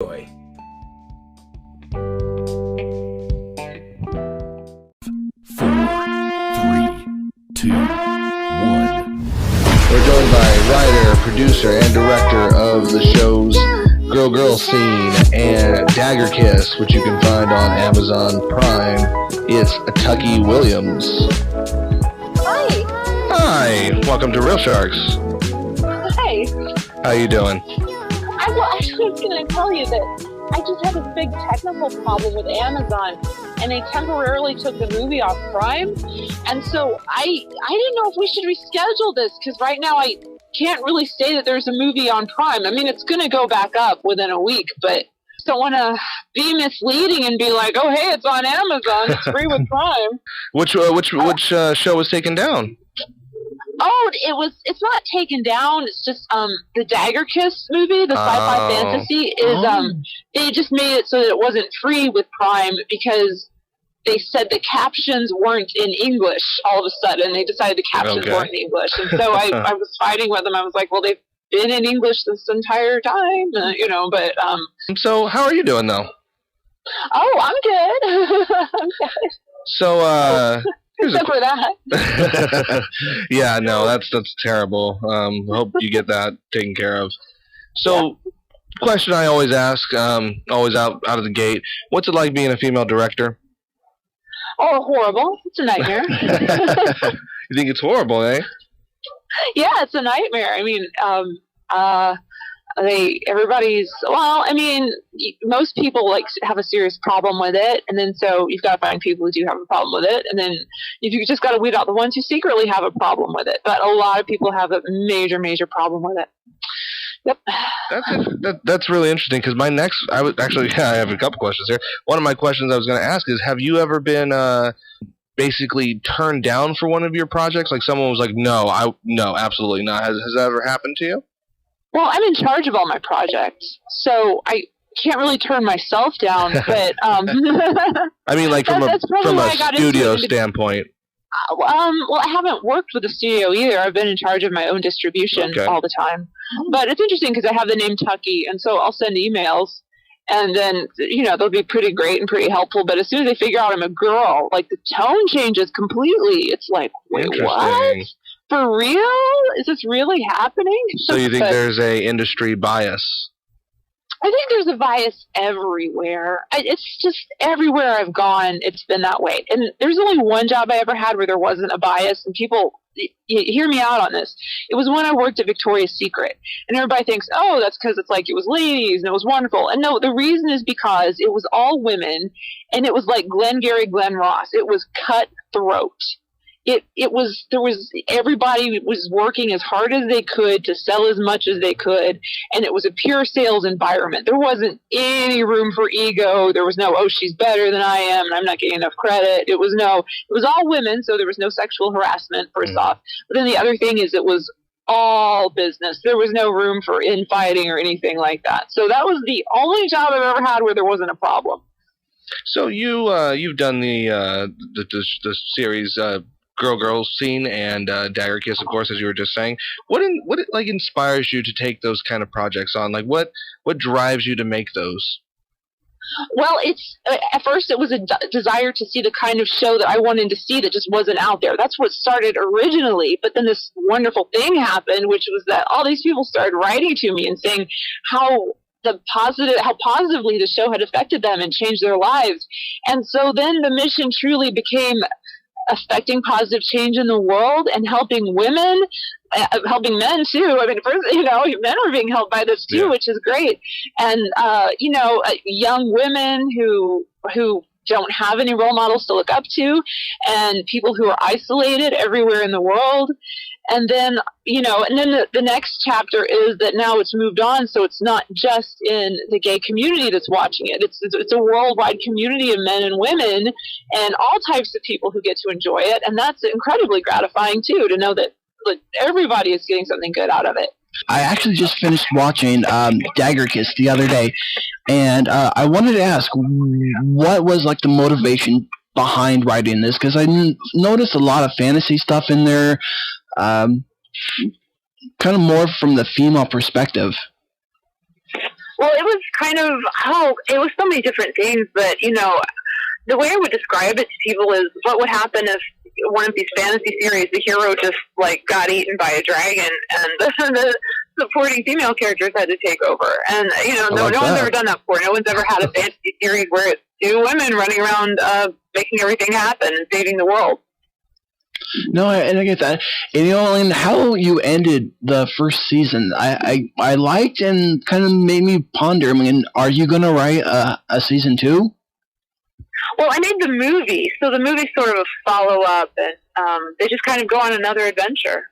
Enjoy. 4, 3, 2, 1. We're joined by writer, producer, and director of the shows Girl Scene and Dagger Kiss, which you can find on Amazon Prime. It's Tucky Williams. Hi. Hi, welcome to Real Sharks. Hi. How you doing? I was going to tell you that I just had this big technical problem with Amazon, and they temporarily took the movie off Prime, and so I didn't know if we should reschedule this, because right now I can't really say that there's a movie on Prime. I mean, it's going to go back up within a week, but I don't want to be misleading and be like, oh, hey, it's on Amazon, it's free with Prime. Which show was taken down? Oh, it's not taken down. It's just the Dagger Kiss movie, the sci-fi fantasy is they just made it so that it wasn't free with Prime because they said the captions weren't in English. All of a sudden, they decided the captions weren't in English, and so I was fighting with them. I was like, well, they've been in English this entire time, But So, how are you doing though? oh, I'm good. I'm good. So, Except for that. Yeah, no, that's terrible. Hope you get that taken care of. So, question I always ask, always out of the gate, what's it like being a female director? Oh, horrible. It's a nightmare. You think it's horrible, eh? Yeah, it's a nightmare. I mean, most people have a serious problem with it, and then so you've got to find people who do have a problem with it, and then you just got to weed out the ones who secretly have a problem with it. But a lot of people have a major problem with it. Yep. That's really interesting because I have a couple questions here. One of my questions I was going to ask is, have you ever been basically turned down for one of your projects? Like someone was like, no, absolutely not. Has that ever happened to you? Well, I'm in charge of all my projects, so I can't really turn myself down. But I mean, like from a studio standpoint. Well, I haven't worked with a studio either. I've been in charge of my own distribution all the time. But it's interesting because I have the name Tucky, and so I'll send emails, and then they'll be pretty great and pretty helpful. But as soon as they figure out I'm a girl, like the tone changes completely. It's like, wait, what? For real? Is this really happening? So you think there's a industry bias? I think there's a bias everywhere. It's just everywhere I've gone, it's been that way. And there's only one job I ever had where there wasn't a bias, and people, hear me out on this. It was when I worked at Victoria's Secret. And everybody thinks, oh, that's because it was ladies and it was wonderful. And no, the reason is because it was all women, and it was like Glengarry Glen Ross. It was cutthroat. Everybody was working as hard as they could to sell as much as they could, and it was a pure sales environment. There wasn't any room for ego. There was no, oh, she's better than I am, and I'm not getting enough credit. It was all women, so there was no sexual harassment, first off. But then the other thing is it was all business. There was no room for infighting or anything like that. So that was the only job I've ever had where there wasn't a problem. So you've done the series Girl Scene and Dagger Kiss, of course, as you were just saying. What inspires you to take those kind of projects on? Like what drives you to make those? Well, at first it was a desire to see the kind of show that I wanted to see that just wasn't out there. That's what started originally. But then this wonderful thing happened, which was that all these people started writing to me and saying how positively the show had affected them and changed their lives. And so then the mission truly became affecting positive change in the world and helping women, helping men too. I mean, first, men are being helped by this too, which is great. And, young women who don't have any role models to look up to, and people who are isolated everywhere in the world. And then, the next chapter is that now it's moved on, so it's not just in the gay community that's watching it. It's a worldwide community of men and women and all types of people who get to enjoy it, and that's incredibly gratifying, too, to know that everybody is getting something good out of it. I actually just finished watching Dagger Kiss the other day, and I wanted to ask, what was the motivation behind writing this? Because I noticed a lot of fantasy stuff in there, kind of more from the female perspective. Well, it was kind of, it was so many different things, but, you know, the way I would describe it to people is what would happen if one of these fantasy series, the hero just, like, got eaten by a dragon, and the supporting female characters had to take over. And, you know, no one's ever done that before. No one's ever had a fantasy series where it's two women running around making everything happen and saving the world. No, and I get that. And, you know, and how you ended the first season, I liked and kind of made me ponder. I mean, are you going to write a season 2? Well, I made the movie, so the movie's sort of a follow-up, and they just kind of go on another adventure.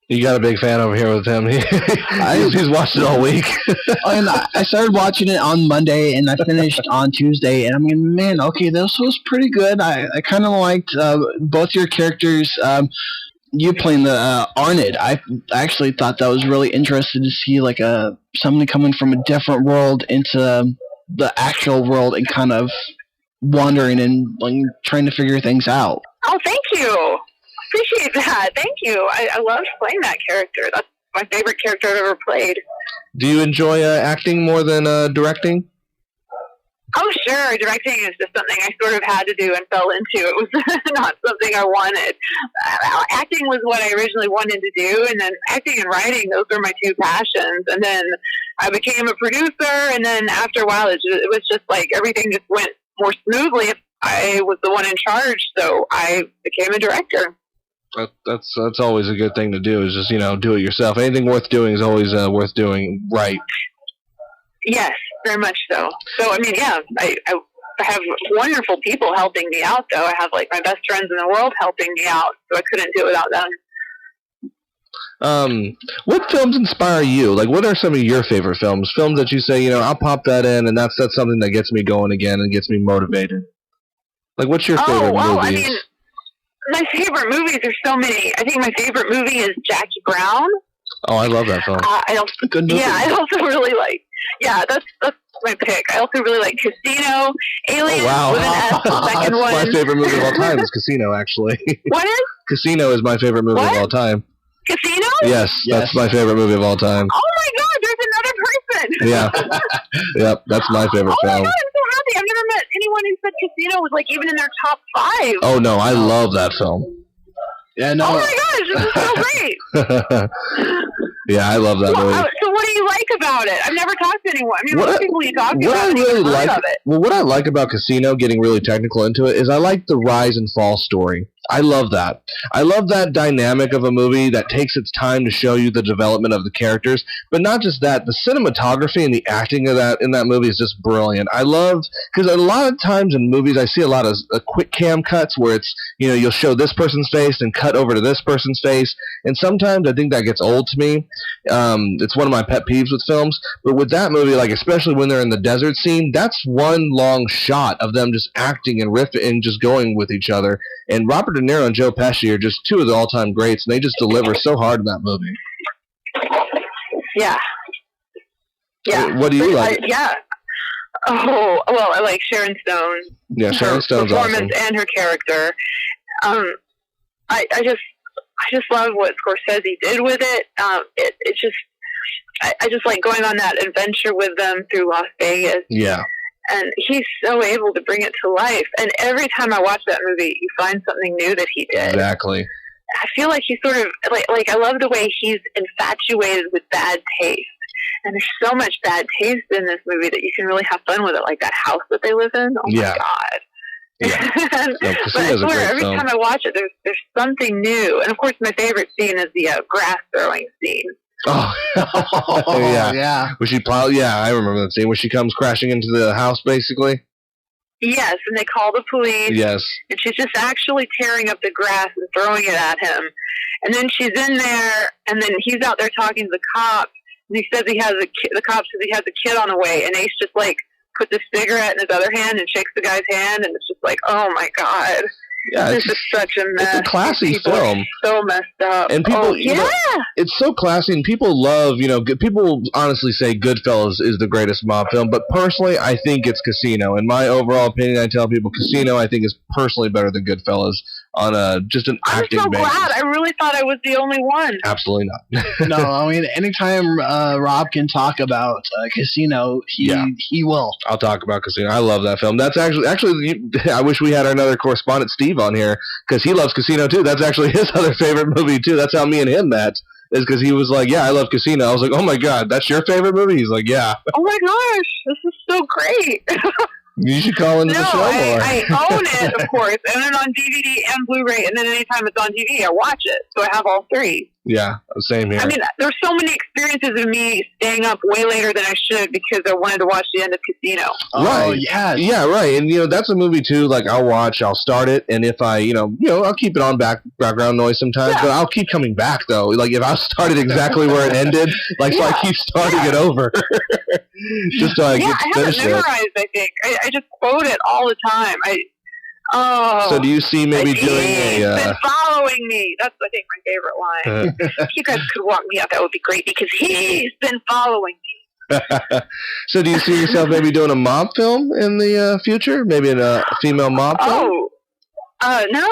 You got a big fan over here with him. He's watched it all week. And I started watching it on Monday, and I finished on Tuesday. And I mean, man, okay, this was pretty good. I kind of liked both your characters. You playing the Arnid. I actually thought that was really interesting to see like somebody coming from a different world into the actual world and kind of wandering and like, trying to figure things out. Oh, thank you. Appreciate that. Thank you. I loved playing that character. That's my favorite character I've ever played. Do you enjoy acting more than directing? Oh, sure. Directing is just something I sort of had to do and fell into. It was not something I wanted. Acting was what I originally wanted to do, and then acting and writing, those were my two passions. And then I became a producer, and then after a while, it was just like everything just went more smoothly if I was the one in charge, so I became a director. That's always a good thing to do, is just, you know, do it yourself. Anything worth doing is always worth doing right. Yes, very much so. So, I mean, yeah, I have wonderful people helping me out, though. I have, like, my best friends in the world helping me out, so I couldn't do it without them. What films inspire you? Like, what are some of your favorite films? Films that you say, you know, I'll pop that in, and that's something that gets me going again and gets me motivated. Like, what's your favorite movies? I mean, my favorite movies are so many. I think my favorite movie is Jackie Brown. Oh, I love that film. I also really like. Yeah, that's my pick. I also really like Casino, Aliens with an S, the second one. My favorite movie of all time is Casino, actually. What is? Casino is my favorite movie of all time. Casino? Yes, that's my favorite movie of all time. Oh my God, there's another person. Yeah. Yep, that's my favorite film. Oh my God, I'm so happy. I've never met anyone who said Casino was like even in their top 5. Oh no, I love that film. Yeah, no. Oh my gosh, this is so great. Yeah, I love that movie. So what do you like about it? I've never talked to anyone. I mean, most people you talk to haven't really even heard of it. Well, what I like about Casino, getting really technical into it, is I like the rise and fall story. I love that. I love that dynamic of a movie that takes its time to show you the development of the characters. But not just that, the cinematography and the acting of that in that movie is just brilliant. I love, because a lot of times in movies I see a lot of quick cam cuts where it's, you know, you'll show this person's face and cut over to this person's face. And sometimes I think that gets old to me. It's one of my pet peeves with films. But with that movie, like especially when they're in the desert scene, that's one long shot of them just acting and riffing and just going with each other. And Robert De Niro and Joe Pesci are just two of the all-time greats, and they just deliver so hard in that movie. Yeah. Yeah. What do you like? Yeah. Oh, well, I like Sharon Stone. Yeah, Sharon Stone's performance awesome. And her character. I just love what Scorsese did with it. It's just, I just like going on that adventure with them through Las Vegas. Yeah. And he's so able to bring it to life. And every time I watch that movie, you find something new that he did. Exactly. I feel like he's sort of, like I love the way he's infatuated with bad taste. And there's so much bad taste in this movie that you can really have fun with it, like that house that they live in. Oh, my God. Yeah. But I swear, every time I watch it, there's something new. And, of course, my favorite scene is the grass throwing scene. Oh, yeah. Was she I remember that scene where she comes crashing into the house, basically. Yes, and they call the police. Yes. And she's just actually tearing up the grass and throwing it at him. And then she's in there, and then he's out there talking to the cop. And he says the cop says he has a kid on the way, and Ace just, like, puts a cigarette in his other hand and shakes the guy's hand, and it's just like, oh, my God. Yeah, this is such a mess. It's a classy people film. Are so messed up. And people, you know, it's so classy, and people love, people honestly say Goodfellas is the greatest mob film, but personally, I think it's Casino. In my overall opinion, I tell people Casino, I think, is personally better than Goodfellas. just an I'm acting so basis. glad. I really thought I was the only one. Absolutely not. No, I mean, anytime Rob can talk about Casino, he will. I'll talk about Casino. I love that film. That's actually I wish we had another correspondent, Steve, on here, because he loves Casino too. That's actually his other favorite movie too. That's how me and him met. Is because he was like, yeah, I love Casino. I was like, oh my god, that's your favorite movie? He's like, yeah. Oh my gosh, this is so great. You should call into the show more. I own it, of course. I own it on DVD and Blu-ray, and then anytime it's on TV, I watch it. So I have all three. Yeah, same here. I mean, there's so many experiences of me staying up way later than I should because I wanted to watch the end of Casino. Right. Oh, yes. Yeah, right. And, that's a movie, too. Like, I'll start it, and if I, I'll keep it on background noise sometimes, but I'll keep coming back, though. Like, if I started exactly where it ended, so I keep starting it over. Just so I get to finish it. I have it memorized, I think. I just quote it all the time. So do you see maybe doing He's been following me. That's, I think, my favorite line. If you guys could walk me out, that would be great because he's been following me. So do you see yourself maybe doing a mob film in the future? Maybe a female mob film? No.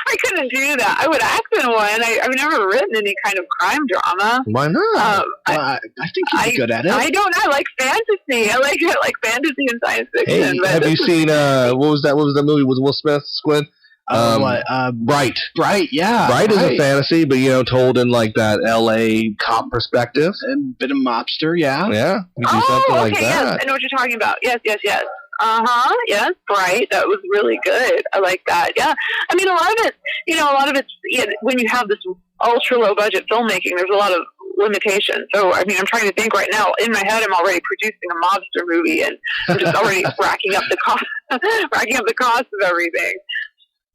I couldn't do that. I would act in one. I've never written any kind of crime drama. Why not? I think you'd be good at it. I don't. I like fantasy. I like fantasy and science fiction. Hey, have you seen what was the movie with Will Smith, Squid? Bright. Bright, yeah. Bright is a fantasy, but told in like that LA cop perspective. A bit of mobster, yeah. Yeah. You do something like that. Yes, I know what you're talking about. Yes. Yes, Bright. That was really good. I like that. Yeah. I mean, a lot of it's when you have this ultra low budget filmmaking, there's a lot of limitations. So, I mean, I'm trying to think right now. In my head, I'm already producing a mobster movie, and I'm just already racking up the cost of everything.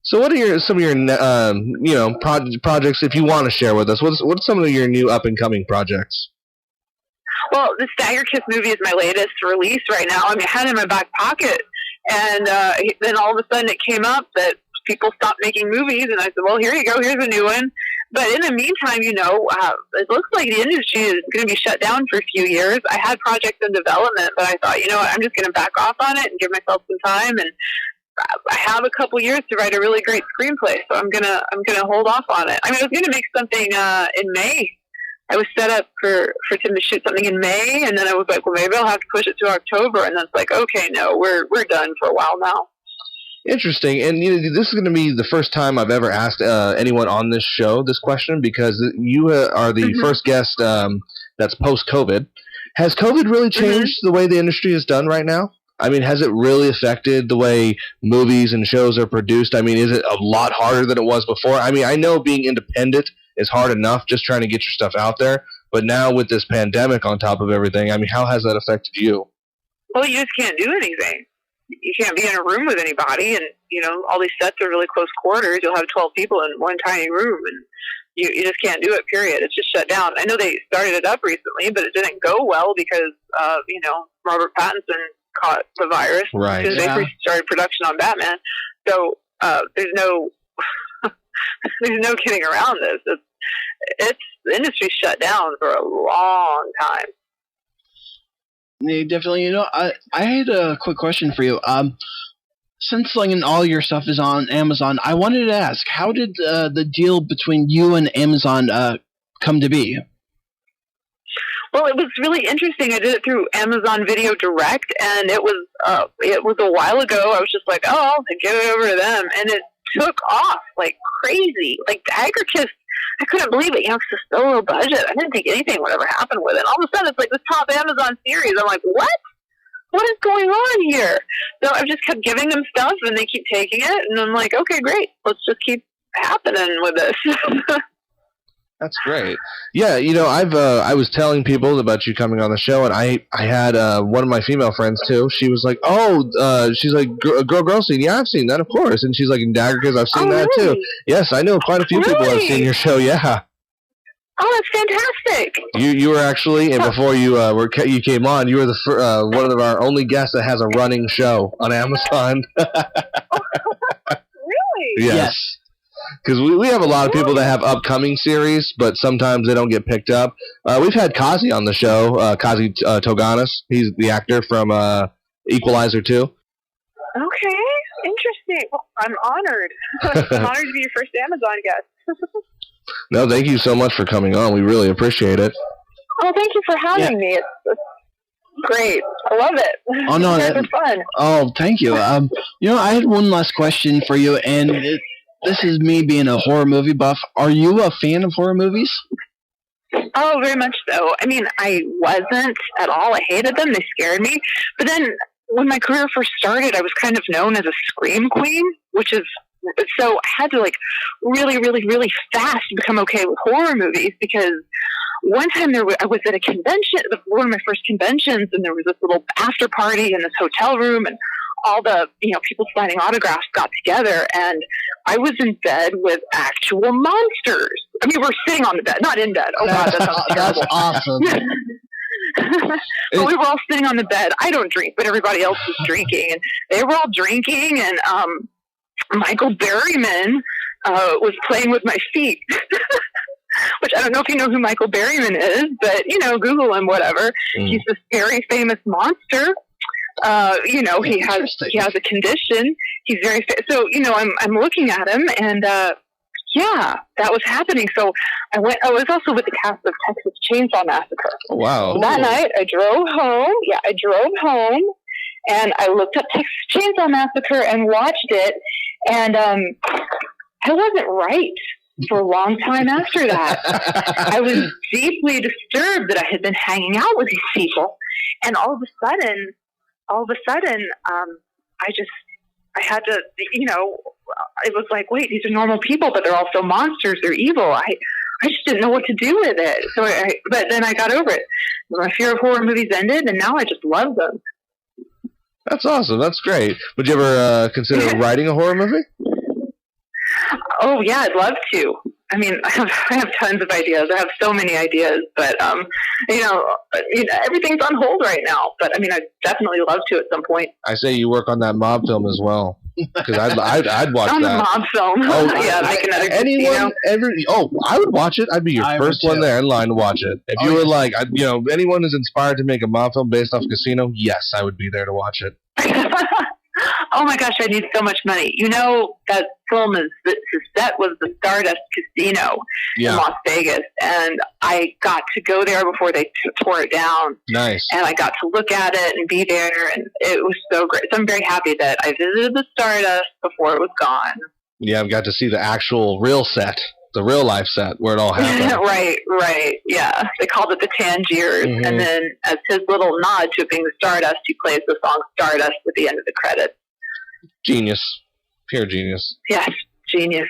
So, what are some of your projects? If you want to share with us, what's some of your new up and coming projects? Well, the Stagger Kiss movie is my latest release right now. I mean, I had it in my back pocket, and then all of a sudden it came up that people stopped making movies, and I said, well, here you go, here's a new one. But in the meantime, it looks like the industry is going to be shut down for a few years. I had projects in development, but I thought, what, I'm just going to back off on it and give myself some time, and I have a couple years to write a really great screenplay, so I'm gonna hold off on it. I mean, I was gonna make something in May. I was set up for Tim to shoot something in May, and then I was like, well, maybe I'll have to push it to October, and then it's like, okay, no, we're done for a while now. Interesting, and this is going to be the first time I've ever asked anyone on this show this question, because you are the first guest that's post-COVID. Has COVID really changed the way the industry is done right now? I mean, has it really affected the way movies and shows are produced? I mean, is it a lot harder than it was before? I mean, I know being independent is hard enough, just trying to get your stuff out there. But now with this pandemic on top of everything, I mean, how has that affected you? Well, you just can't do anything. You can't be in a room with anybody, and all these sets are really close quarters. You'll have 12 people in one tiny room, and you just can't do it. Period. It's just shut down. I know they started it up recently, but it didn't go well because Robert Pattinson caught the virus because they first started production on Batman. So there's no getting around this. It's the industry shut down for a long time. Yeah, definitely. I had a quick question for you. Since all your stuff is on Amazon, I wanted to ask, how did the deal between you and Amazon come to be? Well, it was really interesting. I did it through Amazon Video Direct, and it was a while ago. I was just like, oh, I'll give it over to them, and it took off like crazy. Like Dagger Kiss, I couldn't believe it. Because it's so low budget. I didn't think anything would ever happen with it. All of a sudden, it's like this top Amazon series. I'm like, what? What is going on here? So I've just kept giving them stuff, and they keep taking it, and I'm like, okay, great. Let's just keep happening with this. That's great. Yeah, I was telling people about you coming on the show, and I had one of my female friends too. She was like, she's like, girl scene. Yeah, I've seen that, of course. And she's like, in Dagger Kiss, I've seen that really? too. Yes, I know quite a few people have seen your show. Yeah. Oh, that's fantastic. You were actually, and before you you came on, you were the one of our only guests that has a running show on Amazon. Really? Yes. Because we have a lot of people that have upcoming series, but sometimes they don't get picked up. We've had Kazi on the show, Kazi Toganis. He's the actor from Equalizer 2. Okay, interesting. Well, I'm honored. I'm honored to be your first Amazon guest. No, thank you so much for coming on. We really appreciate it. Oh, thank you for having me. It's great. I love it. Oh, no, You guys are fun. Oh, thank you. I had one last question for you, and this is me being a horror movie buff. Are you a fan of horror movies? Oh, very much so. I mean, I wasn't at all. I hated them. They scared me. But then when my career first started, I was kind of known as a scream queen, which is so I had to like really, really, really fast become okay with horror movies because one time I was at a convention, one of my first conventions, and there was this little after party in this hotel room, and all the people signing autographs got together, and I was in bed with actual monsters. I mean, we're sitting on the bed, not in bed. Oh God, that sounds terrible. That's awesome. But we were all sitting on the bed. I don't drink, but everybody else was drinking, and they were all drinking, and Michael Berryman was playing with my feet. Which I don't know if you know who Michael Berryman is, but Google him, whatever. He's this very famous monster. He has a condition. He's very so I'm looking at him, and that was happening. So I was also with the cast of Texas Chainsaw Massacre. Oh, wow. So that night I drove home. Yeah, I drove home, and I looked up Texas Chainsaw Massacre and watched it, and I wasn't right for a long time after that. I was deeply disturbed that I had been hanging out with these people, and all of a sudden, I had to, it was like, wait, these are normal people, but they're also monsters. They're evil. I just didn't know what to do with it. So, but then I got over it. My fear of horror movies ended, and now I just love them. That's awesome. That's great. Would you ever consider writing a horror movie? Oh yeah, I'd love to. I mean, I have tons of ideas. I have so many ideas, but everything's on hold right now. But I mean, I'd definitely love to at some point. I say you work on that mob film as well, because I'd watch on that. The mob film. Oh, yeah, make another anyone, I would watch it. I'd be your first one there in line to watch it. If you were like, anyone who's inspired to make a mob film based off Casino, yes, I would be there to watch it. Oh my gosh, I need so much money. That film his set was the Stardust Casino in Las Vegas, and I got to go there before they tore it down. Nice. And I got to look at it and be there, and it was so great. So I'm very happy that I visited the Stardust before it was gone. Yeah, I've got to see the actual real set, the real life set where it all happened. Right. Yeah, they called it the Tangiers, and then as his little nod to it being the Stardust, he plays the song Stardust at the end of the credits. Genius. Pure genius. Yes, genius.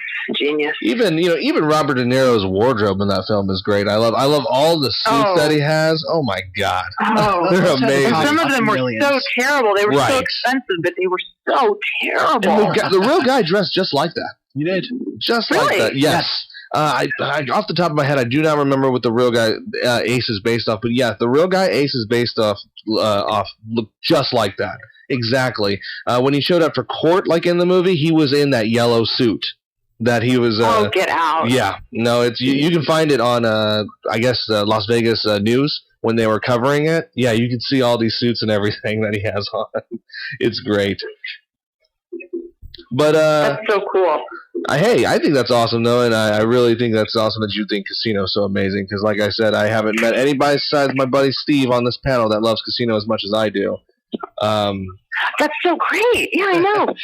Even Robert De Niro's wardrobe in that film is great. I love all the suits that he has. Oh my God. Oh, they're amazing. Some of them were so terrible. They were so expensive, but they were so terrible. And the real guy dressed just like that. You did? Just like that. Yes. I off the top of my head, I do not remember what the real guy Ace is based off, but yeah, the real guy Ace is based off looked just like that. Exactly. When he showed up for court, like in the movie, he was in that yellow suit that he was. Get out! Yeah, no, it's you can find it on I guess Las Vegas news when they were covering it. Yeah, you can see all these suits and everything that he has on. It's great. But that's so cool. I think that's awesome though, and I really think that's awesome that you think Casino is so amazing. Because, like I said, I haven't met anybody besides my buddy Steve on this panel that loves Casino as much as I do. That's so great. Yeah, I know.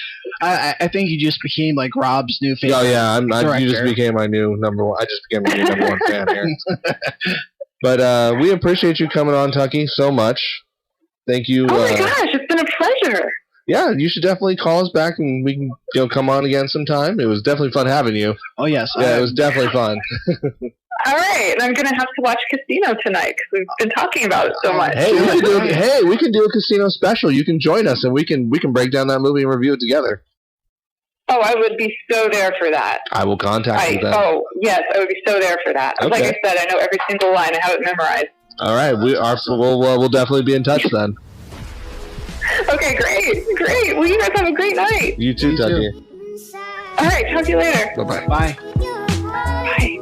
I think you just became like Rob's new favorite. Oh yeah, you just became my new number one. I just became my new number one fan here. But we appreciate you coming on, Tucky, so much. Thank you. Oh my gosh, it's been a pleasure. Yeah, you should definitely call us back and we can come on again sometime. It was definitely fun having you. Oh yes. Yeah, it was definitely fun. All right, I'm going to have to watch Casino tonight because we've been talking about it so much. Hey, we can do a Casino special. You can join us and we can break down that movie and review it together. Oh, I would be so there for that. I will contact you then. Oh, yes, I would be so there for that. Okay. Like I said, I know every single line. I have it memorized. All right, we'll definitely be in touch then. Okay, great. Well, you guys have a great night. You too, Tucky. All right, talk to you later. Bye-bye. Bye. Bye.